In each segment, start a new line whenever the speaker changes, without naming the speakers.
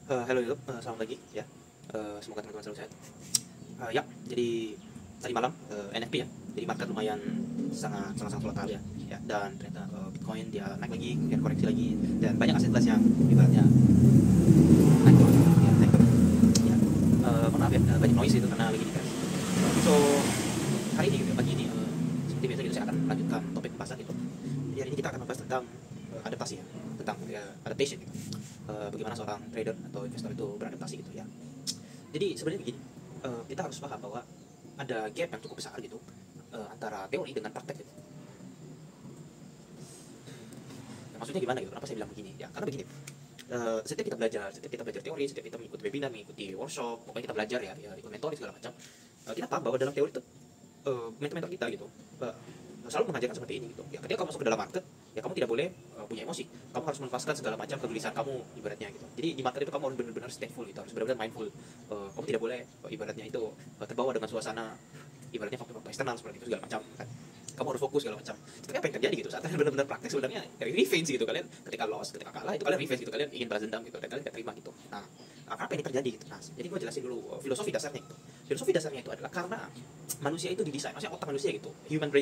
Halo YouTube, selamat pagi ya. Semoga teman-teman selalu sehat. Ya, jadi tadi malam NFP ya, jadi market lumayan sangat volatile ya. Ya, dan ternyata Bitcoin dia naik lagi, kemudian koreksi lagi, dan banyak aset kelas yang ibaratnya naik turun, ya, naik turun. Ya, mohon maaf ya, banyak noise itu karena lagi di crash. So hari ini gitu, pagi ini seperti biasa gitu saya akan melanjutkan topik pembahasan itu. Jadi hari ini kita akan membahas tentang adaptasi ya, tentang ya, adaptation gitu. Bagaimana seorang trader atau investor itu beradaptasi gitu ya. Jadi sebenarnya begini, kita harus paham bahwa ada gap yang cukup besar gitu antara teori dengan praktek gitu. Nah, maksudnya gimana gitu? Kenapa saya bilang begini? Ya karena begini, setiap kita belajar teori, setiap kita mengikuti webinar, mengikuti workshop, pokoknya kita belajar ya ikut mentoring segala macam. Kita paham bahwa dalam teori itu mentor-mentor kita gitu selalu mengajarkan seperti ini gitu. Ya ketika kamu masuk ke dalam market, ya kamu tidak boleh punya emosi. Kamu harus melepaskan segala macam kegelisahan kamu ibaratnya gitu. Jadi di market itu kamu harus benar-benar stateful gitu, harus benar-benar mindful. Kamu tidak boleh ibaratnya itu terbawa dengan suasana ibaratnya faktor-faktor eksternal seperti itu segala macam kan. Kamu harus fokus segala macam. Tapi apa yang terjadi gitu saat kalian benar-benar praktek sebenarnya revenge gitu, kalian ketika loss, ketika kalah itu kalian revenge gitu, kalian ingin balas dendam gitu dan kalian tidak terima gitu. Nah, apa yang terjadi gitu. Nah, jadi gue jelasin dulu filosofi dasarnya gitu. Filosofi dasarnya itu adalah karena manusia itu didesain, maksudnya otak manusia gitu, human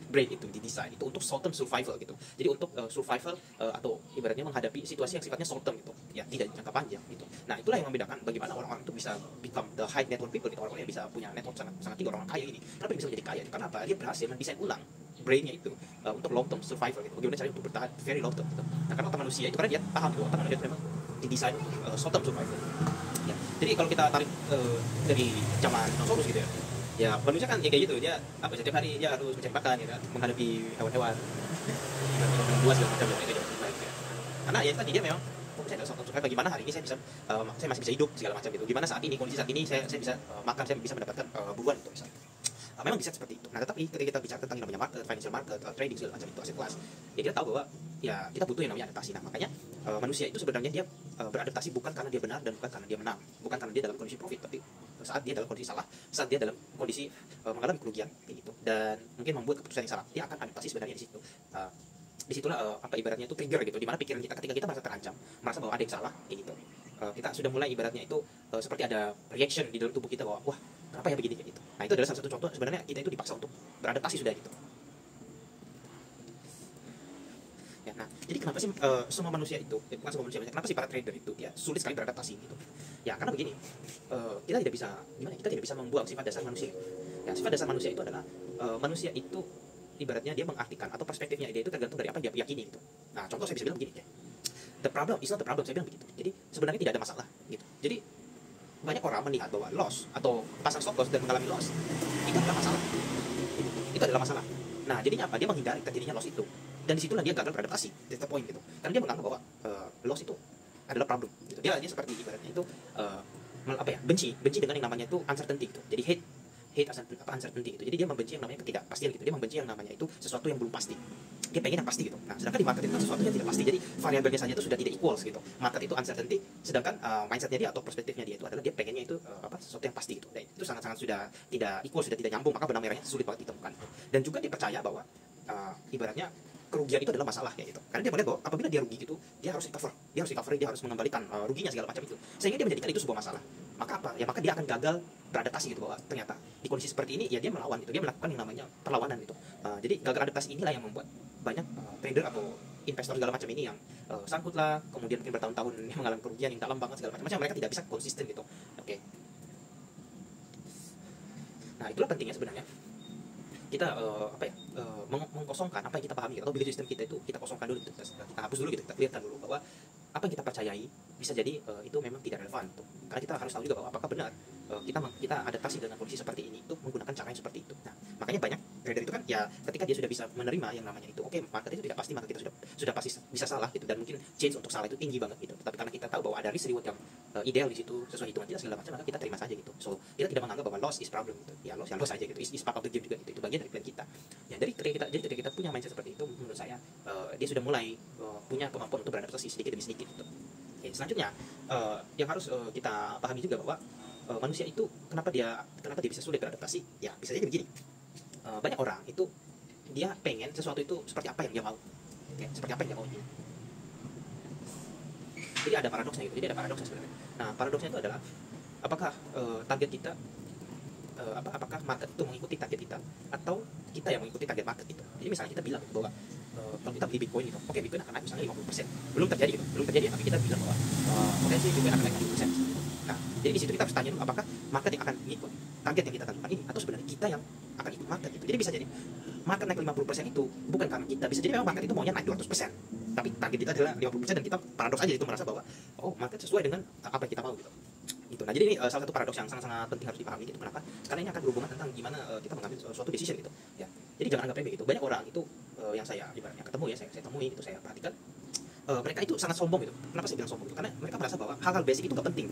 brain itu didesain itu untuk short term survival gitu. Jadi untuk survival atau ibaratnya menghadapi situasi yang sifatnya short term gitu, ya tidak jangka panjang gitu. Nah, itulah yang membedakan bagaimana orang-orang itu bisa become the high net worth people gitu, orang-orang yang bisa punya network sangat tinggi, orang kaya ini. Kenapa dia bisa menjadi kaya? Karena apa? Dia berhasil mendesain ulang brainnya itu untuk long term survival gitu. Bagaimana caranya untuk bertahan very long term gitu. Nah, karena otak manusia itu karena dia paham gitu, otak manusia itu memang didesain short term survival. Ya. Jadi kalau kita tarik dari zaman dinosaurus gitu ya manusia kan ya kayak gitu, dia apa setiap hari dia harus mencari makan ya kan, menghadapi hewan-hewan buas segala macam itu jauh baik ya. Karena ya tadi dia memang fokusnya adalah short term, bagaimana hari ini saya bisa saya masih bisa hidup segala macam gitu, gimana saat ini kondisi saat ini saya bisa makan, saya bisa mendapatkan buruan itu misalnya. Memang bisa seperti itu. Nah, tetapi ketika kita bicara tentang yang namanya market, financial market, trading segala macam itu aset kelas, ya kita tahu bahwa ya kita butuh yang namanya adaptasi. Nah, makanya manusia itu sebenarnya dia beradaptasi bukan karena dia benar dan bukan karena dia menang, bukan karena dia dalam kondisi profit, tapi saat dia dalam kondisi salah, saat dia dalam kondisi mengalami kerugian kayak gitu dan mungkin membuat keputusan yang salah, dia akan adaptasi sebenarnya di situ. Disitulah apa ibaratnya itu trigger gitu, dimana pikiran kita ketika kita merasa terancam, merasa bahwa ada yang salah kayak gitu, kita sudah mulai ibaratnya itu seperti ada reaction di dalam tubuh kita bahwa wah kenapa ya begini kayak gitu. Nah, itu adalah salah satu contoh sebenarnya kita itu dipaksa untuk beradaptasi sudah gitu ya. Nah, jadi kenapa sih semua manusia itu bukan semua manusia, kenapa sih para trader itu ya sulit sekali beradaptasi gitu ya? Karena begini, kita tidak bisa gimana, kita tidak bisa membuang sifat dasar manusia ya. Sifat dasar manusia itu adalah manusia itu ibaratnya dia mengartikan atau perspektifnya dia itu tergantung dari apa yang dia yakini gitu. Nah, contoh saya bisa bilang begini ya, the problem is not the problem, saya bilang begitu. Jadi sebenarnya tidak ada masalah gitu. Jadi banyak orang melihat bahwa loss atau pasang stop loss dan mengalami loss itu adalah masalah. Itu adalah masalah. Nah, jadinya apa? Dia menghindari terjadinya loss itu. Dan disitulah dia gagal beradaptasi. That's the point gitu. Karena dia menganggap bahwa loss itu adalah problem. Gitu. Dia seperti ibaratnya itu apa ya? Benci dengan yang namanya itu uncertainty gitu. Jadi hate uncertainty gitu. Jadi dia membenci yang namanya ketidakpastian gitu. Dia membenci yang namanya itu sesuatu yang belum pasti. Dia pengen yang pasti gitu. Nah, sedangkan di market itu sesuatu yang tidak pasti. Jadi variabelnya saja itu sudah tidak equals gitu. Market itu uncertainty, sedangkan mindsetnya dia atau perspektifnya dia itu adalah dia pengennya itu sesuatu yang pasti gitu. Dan itu sangat-sangat sudah tidak equal, sudah tidak nyambung, maka benang merahnya sulit banget ditemukan. Dan juga dia percaya bahwa ibaratnya kerugian itu adalah masalah ya gitu. Karena dia melihat bahwa apabila dia rugi gitu, dia harus recover, dia harus mengembalikan ruginya segala macam itu. Sehingga dia menjadikan itu sebuah masalah. Maka apa? Ya maka dia akan gagal beradaptasi gitu, bahwa ternyata di kondisi seperti ini ya dia melawan gitu. Dia melakukan yang namanya perlawanan gitu. Jadi gagal adaptasi inilah yang membuat banyak trader atau investor segala macam ini yang sangkut lah, kemudian mungkin bertahun-tahun mengalami kerugian yang dalam banget segala macam. Mereka tidak bisa konsisten gitu. Oke. Nah, itulah pentingnya sebenarnya kita mengkosongkan apa yang kita pahami atau belief system kita itu kita kosongkan dulu gitu. Kita hapus dulu gitu, kita clearkan dulu bahwa apa yang kita percayai bisa jadi itu memang tidak relevan tuh. Karena kita harus tahu juga bahwa apakah benar kita adaptasi dengan kondisi seperti ini itu menggunakan cara yang seperti itu. Nah, makanya banyak trader itu kan ya ketika dia sudah bisa menerima yang namanya itu oke, market itu tidak pasti, maka kita sudah pasti bisa salah gitu, dan mungkin chance untuk salah itu tinggi banget gitu. Tapi karena kita tahu bahwa ada risk reward yang ideal di situ sesuai hitungan kita segala macam, maka kita terima saja gitu. So kita tidak menganggap bahwa loss is problem gitu. Ya loss aja gitu. Is part of the game juga gitu. Itu bagian dari plan kita. Ya dari ketika kita punya mindset seperti itu, menurut saya dia sudah mulai punya kemampuan untuk beradaptasi sedikit demi sedikit gitu. Oke, selanjutnya yang harus kita pahami juga bahwa manusia itu kenapa dia bisa sulit beradaptasi? Ya bisa jadi begini. Banyak orang itu dia pengen sesuatu itu seperti apa yang dia mau. Oke, seperti apa yang dia mau. Jadi ada paradoksnya gitu. Jadi ada paradoksnya sebenarnya. Nah, paradoksnya itu adalah apakah target kita apakah market itu mengikuti target kita atau kita yang mengikuti target market itu. Jadi misalnya kita bilang bahwa kalau kita beli Bitcoin gitu, oke Bitcoin akan naik misalnya 50%. Belum terjadi gitu, belum terjadi ya, tapi kita bilang bahwa potensi Bitcoin akan naik 50%. Nah, jadi di situ kita harus tanya dulu apakah market yang akan mengikut target yang kita tentukan ini atau sebenarnya kita yang akan ikut market gitu. Jadi bisa jadi market naik 50% itu bukan karena kita, bisa jadi memang market itu maunya naik 200%. Tapi target kita adalah 50% dan kita paradoks aja itu merasa bahwa oh market sesuai dengan apa yang kita mau gitu. Gitu. Nah, jadi ini salah satu paradoks yang sangat-sangat penting harus dipahami gitu. Kenapa? Karena ini akan berhubungan tentang gimana kita mengambil suatu decision gitu. Ya. Jadi jangan anggap remeh gitu. Banyak orang itu yang saya ibaratnya ketemu ya, saya temui itu, saya perhatikan mereka itu sangat sombong gitu. Kenapa saya bilang sombong gitu? Karena mereka merasa bahwa hal-hal basic itu gak penting.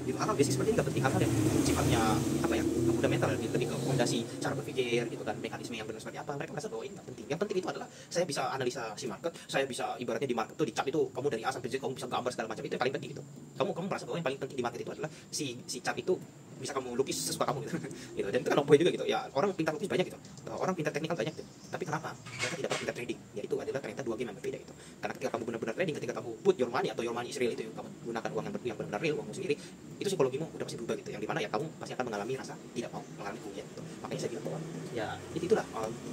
Gitu. Hal-hal basic seperti ini gak penting. Hal-hal yang sifatnya apa ya? Fundamental, lebih ke fondasi cara berpikir gitu kan, mekanisme yang benar seperti apa. Mereka merasa bahwa ini gak penting. Yang penting itu adalah saya bisa analisa si market, saya bisa ibaratnya di market itu di chart itu kamu dari A sampai Z kamu bisa gambar segala macam, itu yang paling penting gitu. Kamu merasa bahwa yang paling penting di market itu adalah si chart itu bisa kamu lukis sesuka kamu gitu. Gitu. Dan itu kan poin juga gitu. Ya, orang pintar lukis banyak gitu. Orang pintar teknikal banyak gitu. Tapi kenapa? Mereka tidak pernah pintar trading. Ya itu adalah ternyata dua game yang berbeda gitu. Karena ketika kamu benar-benar trading, ketika kamu put your money atau your money is real itu, kamu gunakan uang yang benar-benar real, uangmu sendiri, itu psikologimu udah pasti berubah gitu. Yang dimana ya kamu pasti akan mengalami rasa tidak mau mengalami kerugian gitu. Makanya saya bilang bahwa ya itulah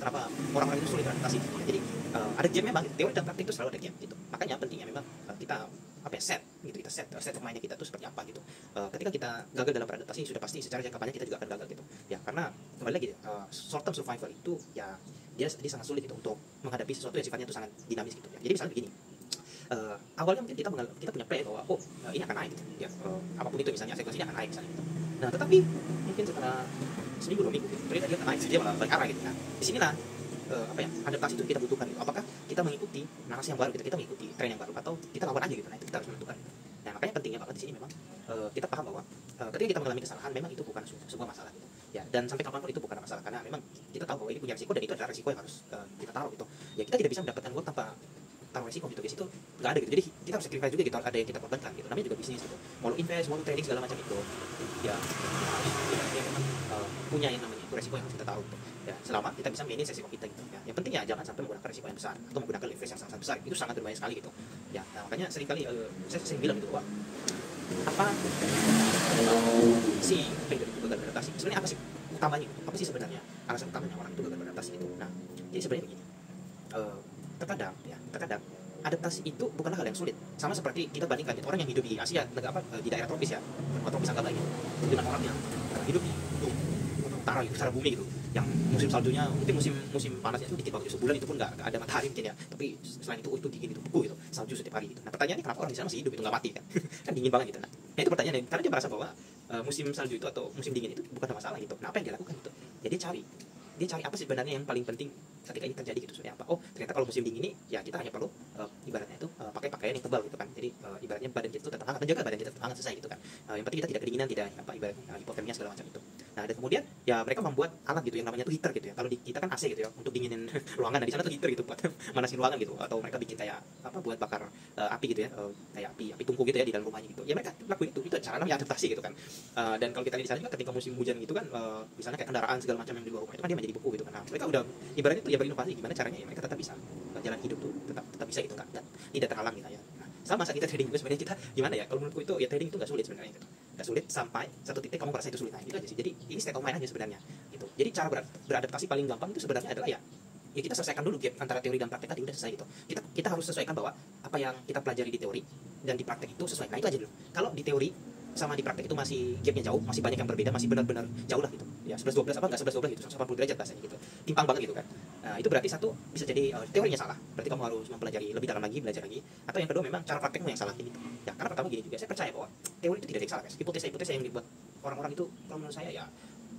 kenapa orang-orang itu sulit beradaptasi. Ya, jadi ada game memang, teori dan praktik itu selalu ada game gitu. Makanya pentingnya memang kita apa ya, set gitu, kita set pemainnya kita tuh seperti apa gitu. Ketika kita gagal dalam beradaptasi sudah pasti secara jangka panjang kita juga akan gagal gitu ya, karena kembali lagi short term survival itu ya dia sangat sulit gitu untuk menghadapi sesuatu yang sifatnya itu sangat dinamis gitu ya. Jadi misalnya begini, awalnya mungkin kita punya play bahwa ini akan naik gitu ya, apapun itu misalnya aset ini akan naik misalnya gitu. Nah tetapi mungkin setelah seminggu 2 minggu gitu, ternyata dia akan naik, dia malah balik arah gitu. Nah disinilah apa ya, adaptasi itu kita butuhkan gitu. Apakah kita mengikuti narasi yang baru gitu, kita mengikuti tren yang baru, atau kita lawan aja gitu. Nah itu kita harus menentukan. Nah makanya pentingnya banget di sini memang kita paham bahwa ketika kita mengalami kesalahan memang itu bukan sebuah masalah gitu ya, dan sampai kapanpun itu bukan masalah, karena memang kita tahu bahwa ini punya risiko dan itu adalah risiko yang harus kita taruh gitu ya. Kita tidak bisa mendapatkan uang tanpa taruh risiko gitu guys, itu nggak ada gitu. Jadi kita harus sacrifice juga gitu, ada yang kita korbankan gitu, namanya juga bisnis gitu. Mau lo invest, mau lo trading segala macam itu ya kita memang punya yang namanya itu resiko yang harus kita taruh gitu ya, selama kita bisa manage resiko kita gitu ya. Yang penting ya jangan sampai menggunakan resiko yang besar atau menggunakan leverage yang sangat besar, itu sangat berbahaya sekali gitu ya. Nah makanya seringkali saya sering bilang gitu bahwa apa si trader itu gagal beradaptasi sebenarnya apa sih utamanya gitu? Apa sih sebenarnya alasan utamanya orang itu gagal beradaptasi itu? Nah jadi sebenarnya begini, terkadang adaptasi itu bukanlah hal yang sulit, sama seperti kita bandingkan gitu, orang yang hidup di Asia, di daerah tropis ya, benua tropis anggap lagi dengan orang yang hidup di utara gitu, secara bumi gitu, yang musim saljunya mungkin musim panasnya itu dikit banget, sebulan itu pun nggak ada matahari mungkin ya, tapi selain itu dingin, itu beku gitu, salju setiap hari gitu. Nah pertanyaannya kenapa orang di sana masih hidup itu nggak mati kan? Kan dingin banget gitu. Nah itu pertanyaannya, karena dia merasa bahwa musim salju itu atau musim dingin itu bukan masalah gitu. Nah apa yang dia lakukan gitu? Ya dia cari apa sih sebenarnya yang paling penting ketika ini terjadi gitu, sebenarnya apa? Oh ternyata kalau musim dingin ini ya kita hanya perlu ibaratnya itu pakai pakaian yang tebal gitu kan, jadi ibaratnya badan kita itu tetap hangat, menjaga badan kita tetap hangat selesai gitu kan. Yang penting kita tidak kedinginan, tidak apa ibaratnya hipotermia segala macam itu. Nah dan kemudian ya mereka membuat alat gitu yang namanya tuh heater gitu ya. Kalau di kita kan AC gitu ya untuk dinginin ruangan, nah di sana tuh heater gitu buat manasin ruangan gitu, atau mereka bikin kayak apa buat bakar api gitu ya, kayak api tungku gitu ya di dalam rumahnya gitu ya. Mereka lakuin itu cara namanya adaptasi gitu kan. Dan kalau kita lihat di sana juga ketika musim hujan gitu kan, misalnya kayak kendaraan segala macam yang di luar rumah itu kan dia menjadi beku gitu kan. Nah mereka udah ibaratnya tuh ya berinovasi gimana caranya ya mereka tetap bisa jalan hidup tuh tetap bisa gitu kan, dan tidak terhalang gitu ya. Nah, sama saat kita trading juga sebenarnya kita gimana ya, kalau menurutku itu ya trading itu nggak sulit sebenarnya gitu, nggak sulit sampai satu titik kamu merasa itu sulit. Nah itu aja sih, jadi ini state of mind aja sebenarnya gitu. Jadi cara beradaptasi paling gampang itu sebenarnya adalah ya kita selesaikan dulu gap antara teori dan praktek tadi, udah selesai gitu. Kita harus sesuaikan bahwa apa yang kita pelajari di teori dan di praktek itu sesuai. Nah itu aja dulu. Kalau di teori sama di praktek itu masih gapnya jauh, masih banyak yang berbeda, masih benar-benar jauh lah gitu ya, 11-12 apa enggak 11-12 gitu, 180 derajat bahasanya gitu, timpang banget gitu kan. Nah itu berarti satu bisa jadi teorinya salah, berarti kamu harus mempelajari lebih dalam lagi, belajar lagi. Atau yang kedua memang cara praktekmu yang salah gitu ya. Karena pertama gini juga, saya percaya bahwa teori itu tidak ada yang salah guys, hipotesa yang dibuat orang-orang itu kalau menurut saya ya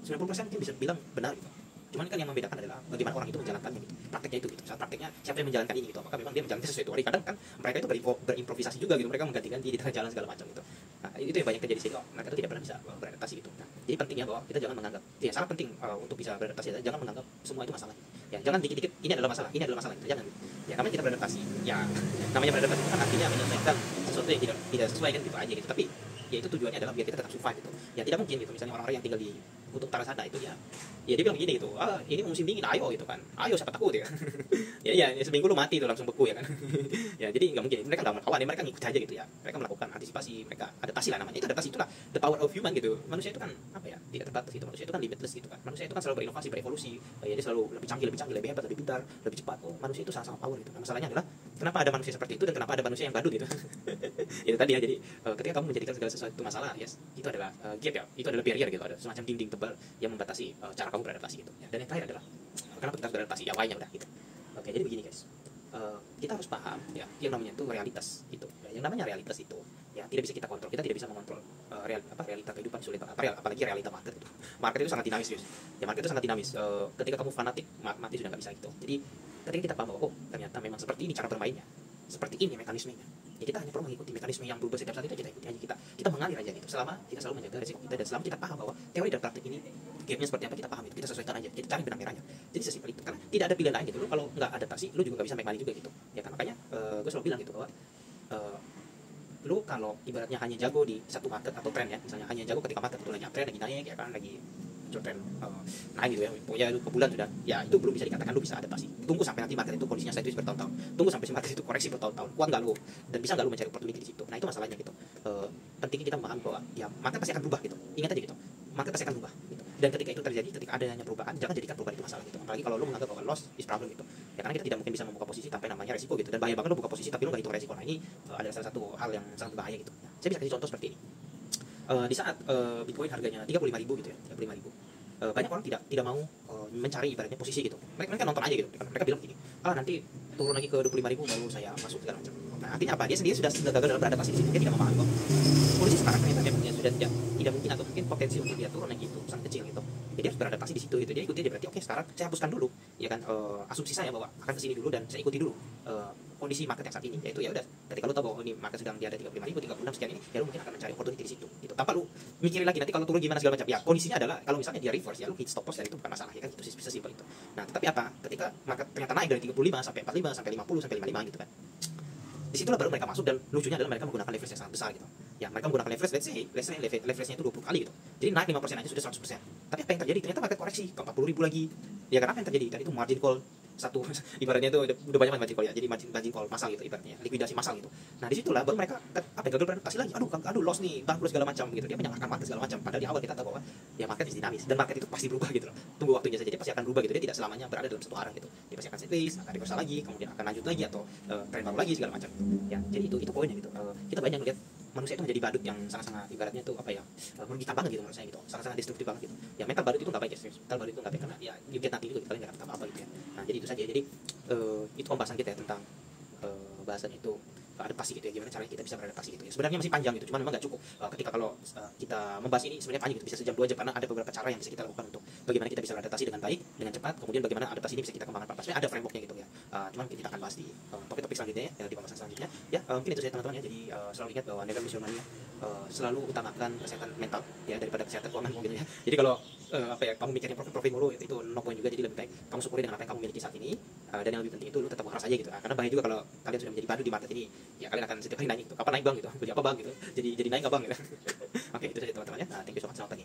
90% mungkin bisa bilang benar gitu. Cuman kan yang membedakan adalah bagaimana orang itu menjalankannya gitu, prakteknya itu gitu. Saat prakteknya siapa yang menjalankan ini gitu, apakah memang dia menjalankan sesuai teori. Kadang kan mereka itu berimprovisasi juga gitu, mereka mengganti-ganti di tengah jalan segala macam gitu. Nah itu yang banyak terjadi sih, mereka itu tidak pernah bisa beradaptasi gitu. Nah jadi pentingnya bahwa kita jangan menganggap ya sangat penting untuk bisa beradaptasi, jangan menganggap semua itu masalah ya. Jangan dikit-dikit ini adalah masalah gitu, jangan ya. Namanya kita beradaptasi ya, namanya beradaptasi kan artinya menyelesaikan sesuatu yang tidak sesuai kan gitu aja gitu. Tapi ya itu tujuannya adalah biar kita tetap survive gitu ya. Tidak mungkin gitu misalnya orang-orang yang tinggal di kutub utara sana itu ya dia bilang begini gitu, ini musim dingin, ayo gitu kan, ayo siapa takut ya. Ya seminggu lu mati tuh langsung beku ya kan. Ya jadi nggak mungkin, mereka nggak melakukan, mereka ngikut aja gitu ya, mereka melakukan antisipasi, mereka adaptasi lah namanya, itu adaptasi, itulah the power of human gitu. Manusia itu kan apa ya, tidak terbatas gitu, manusia itu kan limitless gitu kan, manusia itu kan selalu berinovasi, berevolusi, ya, dia selalu lebih canggih, lebih hebat, lebih pintar, lebih cepat. Manusia itu sama-sama power gitu. Nah, masalahnya adalah kenapa ada manusia seperti itu dan kenapa ada manusia yang badut gitu. Itu tadi ya, jadi ketika kamu menjadikan segala sesuatu masalah, yes, itu adalah gap ya, itu adalah barrier gitu, ada semacam dinding tebal yang membatasi cara kamu beradaptasi gitu ya. Dan yang terakhir adalah kenapa kita harus beradaptasi, ya why-nya udah gitu. Oke, jadi begini guys, kita harus paham ya, yang namanya itu realitas itu ya, yang namanya realitas itu ya tidak bisa kita kontrol, kita tidak bisa mengontrol realita kehidupan sulit, apalagi realita market itu. Market itu sangat dinamis guys ya, market itu sangat dinamis. Ketika kamu fanatik, mati sudah nggak bisa gitu. Jadi ketika kita paham bahwa ternyata memang seperti ini cara bermainnya, seperti ini mekanismenya, ya kita hanya perlu mengikuti mekanisme yang berubah setiap saat itu, kita ikuti aja, kita mengalir aja gitu, selama kita selalu menjaga resiko kita, dan selama kita paham bahwa teori dan praktik ini gapnya seperti apa, kita paham itu, kita sesuaikan aja, kita cari benang merahnya. Jadi sesimpel itu, karena tidak ada pilihan lain gitu. Lu kalau nggak adaptasi, lu juga nggak bisa make money juga gitu ya kan. Makanya gue selalu bilang gitu bahwa lu kalau ibaratnya hanya jago di satu market atau tren ya, misalnya hanya jago ketika market itu lagi tren, lagi naik ya kan, lagi tren naik gitu ya, pokoknya lu kebulan sudah, ya itu belum bisa dikatakan lu bisa adaptasi. Tunggu sampai nanti market itu kondisinya sideways bertahun-tahun, tunggu sampai market itu koreksi bertahun-tahun, kuat nggak lu, dan bisa nggak lu mencari opportunity di situ. Nah itu masalahnya gitu. Pentingnya kita memahami bahwa ya market pasti akan berubah gitu, ingat aja gitu, market pasti akan berubah gitu. Dan ketika itu terjadi, ketika adanya perubahan, jangan jadikan perubahan itu masalah gitu. Apalagi kalau lu menganggap bahwa loss is problem gitu ya, karena kita tidak mungkin bisa membuka posisi tanpa namanya resiko gitu, dan bahaya banget lu buka posisi tapi lu nggak hitung resiko. Nah ini adalah salah satu hal yang sangat berbahaya gitu. Saya bisa kasih contoh seperti ini. Di saat Bitcoin harganya 35.000 gitu ya, 35.000, banyak orang tidak mau mencari ibaratnya posisi gitu. Mereka nonton aja gitu. Mereka bilang gini, nanti turun lagi ke 25.000 baru saya masuk segala macam. Nah artinya apa? Dia sendiri sudah gagal dalam beradaptasi di sini. Dia tidak memahami kok kondisi sekarang ternyata memangnya sudah tidak mungkin, atau mungkin potensi untuk dia turun lagi itu sangat kecil gitu. Jadi harus beradaptasi di situ gitu. Jadi ikuti aja, berarti oke, sekarang saya hapuskan dulu ya kan asumsi saya bahwa akan kesini dulu, dan saya ikuti dulu kondisi market yang saat ini, yaitu ya udah ketika lu tahu bahwa ini market sedang di ada 35.000, 36 sekian ini, ya lu mungkin akan mencari opportunity di situ gitu, tanpa lu mikirin lagi nanti kalau turun gimana segala macam. Ya kondisinya adalah kalau misalnya dia reverse, ya lu hit stop loss, dan itu bukan masalah ya kan, itu bisa simpel itu. Nah tetapi apa, ketika market ternyata naik dari 35 sampai 45 sampai 50 sampai 55 gitu kan, disitulah baru mereka masuk, dan lucunya adalah mereka menggunakan leverage yang sangat besar gitu ya. Mereka menggunakan leverage, let's say leverage-nya itu 20 kali gitu, jadi naik 5% aja sudah 100%. Tapi apa yang terjadi, ternyata market koreksi ke 40.000 lagi ya kan. Apa yang terjadi, dan itu margin call satu ibaratnya itu udah banyak margin call ya, jadi margin call masal gitu, ibaratnya likuidasi masal gitu. Nah disitulah baru mereka gagal beradaptasi lagi, aduh loss nih, bangkrut segala macam gitu, dia menyalahkan market segala macam. Padahal di awal kita tahu bahwa ya market is dinamis, dan market itu pasti berubah gitu loh. Tunggu waktunya saja, dia pasti akan berubah gitu, dia tidak selamanya berada dalam satu arah gitu, dia pasti akan sideways, akan reversal lagi, kemudian akan lanjut lagi, atau tren baru lagi segala macam ya. Jadi itu poinnya gitu. Kita banyak melihat manusia itu menjadi badut yang sangat-sangat ibaratnya itu apa ya, merugikan banget gitu menurut saya gitu, sangat-sangat destruktif banget gitu ya. Mental badut itu nggak baik ya, mental badut itu nggak baik, karena ya you get nothing juga, kalian nggak dapat apa-apa gitu ya. Nah jadi itu saja. Jadi itu pembahasan kita ya tentang bahasan itu adaptasi gitu ya, gimana caranya kita bisa beradaptasi gitu ya. Sebenarnya masih panjang gitu, cuman memang nggak cukup ketika kalau kita membahas ini sebenarnya panjang gitu, bisa sejam 2 jam, karena ada beberapa cara yang bisa kita lakukan untuk bagaimana kita bisa beradaptasi dengan baik, dengan cepat, kemudian bagaimana adaptasi ini bisa kita kembangkan sebenarnya ada frameworknya gitu ya. Cuman kita akan bahas di topik-topik selanjutnya ya, di pembahasan selanjutnya ya. Mungkin itu saja teman-teman ya. Jadi selalu ingat bahwa never miss your money ya. Selalu utamakan kesehatan mental ya daripada kesehatan keuangan gitu ya. Jadi kalau kamu mikirnya profit mulu itu no point juga. Jadi lebih baik kamu syukuri dengan apa yang kamu miliki saat ini, dan yang lebih penting itu lu tetap keras aja gitu. Karena bahaya juga kalau kalian sudah menjadi badut di market ini ya, kalian akan setiap hari nanya gitu, kapan naik bang gitu, beli apa bang gitu, jadi naik nggak bang gitu. Oke, itu saja teman-teman ya. Thank you so much, selamat pagi.